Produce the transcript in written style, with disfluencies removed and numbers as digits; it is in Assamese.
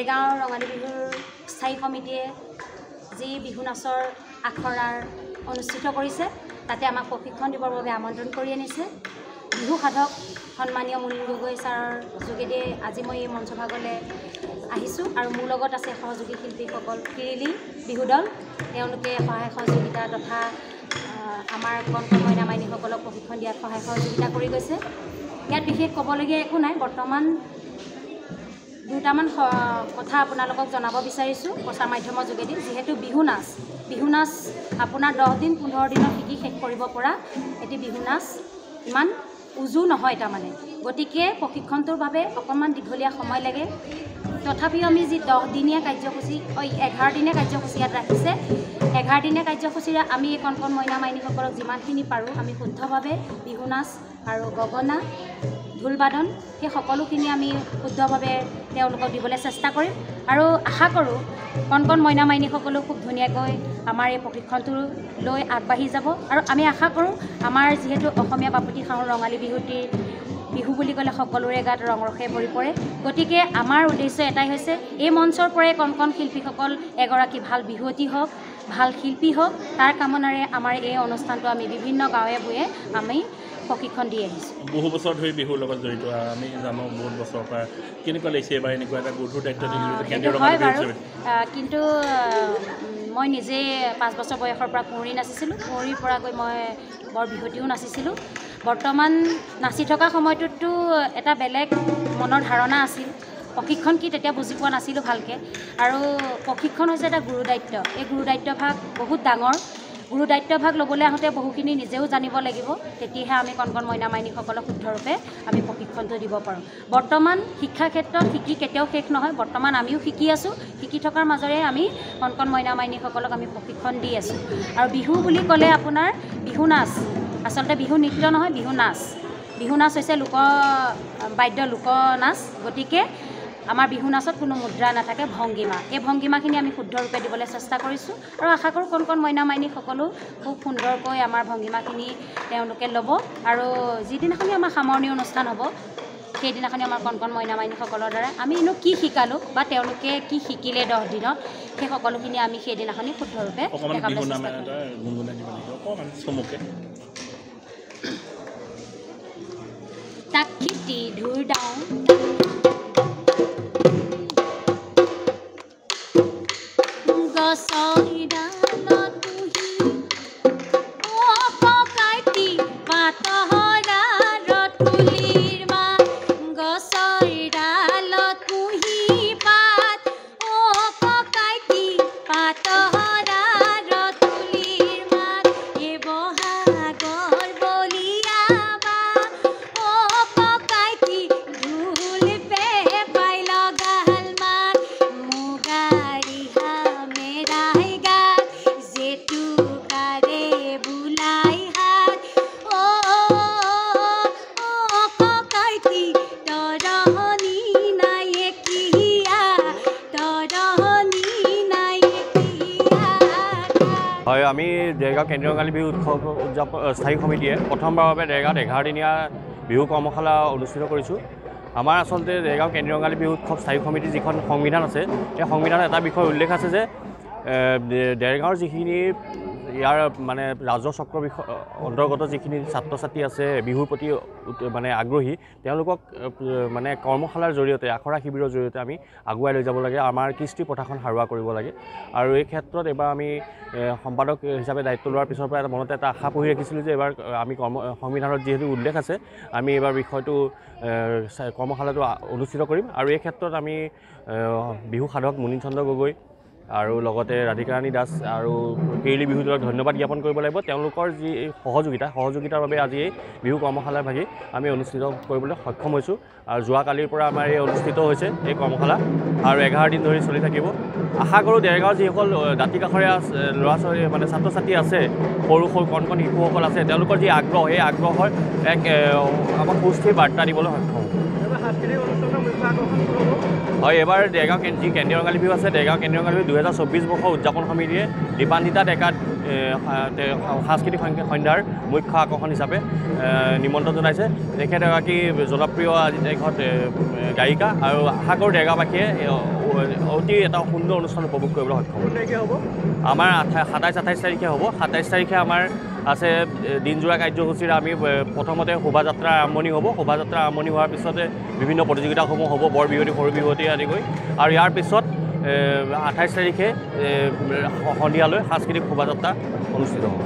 দেৰগাঁৱৰ ৰঙালী বিহুৰ স্থায়ী সমিতিয়ে যি বিহু নাচৰ আখৰাৰ অনুষ্ঠিত কৰিছে তাতে আমাক প্ৰশিক্ষণ দিবৰ বাবে আমন্ত্ৰণ কৰি আনিছে। বিহু সাধক সন্মানীয় মুনীন গগৈ ছাৰৰ যোগেদি আজি মই এই মঞ্চভাগলৈ আহিছোঁ আৰু মোৰ লগত আছে সহযোগী শিল্পীসকল কিৰিলি বিহু দল, তেওঁলোকে সহায় সহযোগিতা তথা আমাৰ কণ মইনা মাইনীসকলক প্ৰশিক্ষণ দিয়াত সহায় সহযোগিতা কৰি গৈছে। ইয়াত বিশেষ ক'বলগীয়া একো নাই। বৰ্তমান দুটামান কথা আপোনালোকক জনাব বিচাৰিছোঁ প্ৰচাৰ মাধ্যমৰ যোগেদি। যিহেতু বিহু নাচ আপোনাৰ 10 দিন 15 দিনত শিকি শেষ কৰিব পৰা এটি বিহু নাচ ইমান উজু নহয় তাৰমানে, গতিকে প্ৰশিক্ষণটোৰ বাবে অকণমান দীঘলীয়া সময় লাগে। তথাপিও আমি যি 10 দিনীয়া কাৰ্যসূচী 11 দিনীয়া কাৰ্যসূচী ইয়াত ৰাখিছে, 11 দিনীয়া কাৰ্যসূচীৰে আমি এই কণ মইনা মাইনীসকলক যিমানখিনি পাৰোঁ আমি শুদ্ধভাৱে বিহু নাচ আৰু গগনা ঢোল বাদন সেই সকলোখিনি আমি শুদ্ধভাৱে তেওঁলোকক দিবলৈ চেষ্টা কৰিম আৰু আশা কৰোঁ কণ মইনা মাইনীসকলেও খুব ধুনীয়াকৈ আমাৰ এই প্ৰশিক্ষণটো লৈ আগবাঢ়ি যাব। আৰু আমি আশা কৰোঁ আমাৰ যিহেতু অসমীয়া বাপতি সাহোন ৰঙালী বিহু বুলি ক'লে সকলোৰে গাত ৰং ৰসে ভৰি পৰে, গতিকে আমাৰ উদ্দেশ্য এটাই হৈছে এই মঞ্চৰ পৰাই কণ শিল্পীসকল এগৰাকী ভাল বিহুৱতী হওক, ভাল শিল্পী হওক, তাৰ কামনাৰে আমাৰ এই অনুষ্ঠানটো আমি বিভিন্ন গাঁৱে ভূঞে আমি প্ৰশিক্ষণ দি আহিছোঁ। বহু বছৰ ধৰি বিহুৰ লগত জড়িত আমি জানো, বহুত বছৰৰ পৰা কেনেকুৱা লাগিছে এবাৰ এনেকুৱা এটা গধুৰ দায়িত্ব দিলে? হয় বাৰু, কিন্তু মই নিজে 5 বছৰ বয়সৰ পৰা কুঁৱৰী নাচিছিলোঁ। কুঁৱৰীৰ পৰা গৈ মই বৰ বিহুৱতীও নাচিছিলোঁ। বৰ্তমান নাচি থকা সময়টোততো এটা বেলেগ মনৰ ধাৰণা আছিল। প্ৰশিক্ষণ কি তেতিয়া বুজি পোৱা নাছিলোঁ ভালকৈ। আৰু প্ৰশিক্ষণ হৈছে এটা গুৰু দায়িত্ব। এই গুৰু দায়িত্বভাগ বহুত ডাঙৰ। গুৰু দায়িত্বভাগ ল'বলৈ আহোঁতে বহুখিনি নিজেও জানিব লাগিব, তেতিয়াহে আমি কণ মইনা মাইনীসকলক শুদ্ধৰূপে আমি প্ৰশিক্ষণটো দিব পাৰোঁ। বৰ্তমান শিক্ষা ক্ষেত্ৰত শিকি কেতিয়াও শেষ নহয়। বৰ্তমান আমিও শিকি আছোঁ, শিকি থকাৰ মাজেৰে আমি কণ মইনা মাইনীসকলক আমি প্ৰশিক্ষণ দি আছোঁ। আৰু বিহু বুলি ক'লে আপোনাৰ বিহু নাচ, আচলতে বিহু নৃত্য নহয়, বিহু নাচ। বিহু নাচ হৈছে বাদ্য লোক নাচ, গতিকে আমাৰ বিহু নাচত কোনো মুদ্ৰা নাথাকে, ভংগীমা। এই ভংগীমাখিনি আমি শুদ্ধৰূপে দিবলৈ চেষ্টা কৰিছোঁ আৰু আশা কৰোঁ কণ মইনা মাইনীসকলেও খুব সুন্দৰকৈ আমাৰ ভংগীমাখিনি তেওঁলোকে ল'ব। আৰু যিদিনাখনি আমাৰ সামৰণি অনুষ্ঠান হ'ব সেইদিনাখনি আমাৰ কণ মইনা মাইনীসকলৰ দ্বাৰা আমি কি শিকালোঁ বা তেওঁলোকে কি শিকিলে 10 দিনত সেই সকলোখিনি আমি সেইদিনাখনি শুদ্ধৰূপে দেখাবলৈ চেষ্টা কৰিম। তাক খেতি ধুৰ দাওঁ হয়। আমি দেৰগাঁও কেন্দ্ৰীয় ৰঙালী বিহু উৎসৱ স্থায়ী সমিতিয়ে প্ৰথমবাৰৰ বাবে দেৰগাঁৱত 11 দিনীয়া বিহু কৰ্মশালা অনুষ্ঠিত কৰিছোঁ। আমাৰ আচলতে দেৰগাঁও কেন্দ্ৰীয় ৰঙালী বিহু উৎসৱ স্থায়ী সমিতি যিখন সংবিধান আছে, সেই সংবিধানত এটা বিষয় উল্লেখ আছে যে দেৰগাঁৱৰ যিখিনি ইয়াৰ মানে ৰাজহ চক্ৰ অন্তৰ্গত যিখিনি ছাত্ৰ ছাত্ৰী আছে বিহুৰ প্ৰতি মানে আগ্ৰহী, তেওঁলোকক মানে কৰ্মশালাৰ জৰিয়তে, আখৰা শিবিৰৰ জৰিয়তে আমি আগুৱাই লৈ যাব লাগে, আমাৰ কৃষ্টি প্ৰথাখন সাৰুৱা কৰিব লাগে। আৰু এই ক্ষেত্ৰত এইবাৰ আমি সম্পাদক হিচাপে দায়িত্ব লোৱাৰ পিছৰ পৰা মনতে এটা আশা পুহি ৰাখিছিলোঁ যে এইবাৰ আমি সংবিধানত যিহেতু উল্লেখ আছে, আমি এইবাৰ বিষয়টো কৰ্মশালাটো অনুষ্ঠিত কৰিম। আৰু এই ক্ষেত্ৰত আমি বিহু সাধক মুনীন চন্দ্ৰ গগৈ আৰু লগতে ৰাধিকাৰাণী দাস আৰু কেইলি বিহু দলক ধন্যবাদ জ্ঞাপন কৰিব লাগিব। তেওঁলোকৰ যি সহযোগিতাৰ বাবে আজি এই বিহু কৰ্মশালাৰ ভাগি আমি অনুষ্ঠিত কৰিবলৈ সক্ষম হৈছোঁ। আৰু যোৱাকালিৰ পৰা আমাৰ এই অনুষ্ঠিত হৈছে এই কৰ্মশালা আৰু 11 দিন ধৰি চলি থাকিব। আশা কৰোঁ দেৰগাঁৱৰ যিসকল দাঁতি কাষৰীয়া ল'ৰা ছোৱালী মানে ছাত্ৰ ছাত্ৰী আছে, সৰু কণ শিশুসকল আছে, তেওঁলোকৰ যি আগ্ৰহ, এই আগ্ৰহৰ এক আমাক সুস্থিৰ বাৰ্তা দিবলৈ সক্ষম হ'ব। হয়, এবাৰ দেৰগাঁও যি কেন্দ্ৰীয় ৰঙালী বিহু আছে, দেৰগাঁও কেন্দ্ৰীয় ৰঙালী বিহু 2024 বৰ্ষৰ উদযাপন সমিতিয়ে দীপান্বিতা ডেকা সাংস্কৃতিক সন্ধ্যাৰ মুখ্য আকৰ্ষণ হিচাপে নিমন্ত্ৰণ জনাইছে। তেখেত এগৰাকী জনপ্ৰিয় আজি দেশত গায়িকা আৰু আশা কৰোঁ দেৰগাঁওবাসীয়ে অতি এটা সুন্দৰ অনুষ্ঠান উপভোগ কৰিবলৈ সক্ষম হ'ব। আমাৰ 27-28 তাৰিখে হ'ব। 27 তাৰিখে আমাৰ আছে দিনজোৰা কাৰ্যসূচীৰে আমি প্ৰথমতে শোভাযাত্ৰা আৰম্ভণি হ'ব। শোভাযাত্ৰা আৰম্ভণি হোৱাৰ পিছতে বিভিন্ন প্ৰতিযোগিতাসমূহ হ'ব, বৰ বিহুৱতী সৰু বিহুৱতী আদি কৰি, আৰু ইয়াৰ পিছত 28 তাৰিখে সন্ধিয়ালৈ সাংস্কৃতিক শোভাযাত্ৰা অনুষ্ঠিত হ'ব।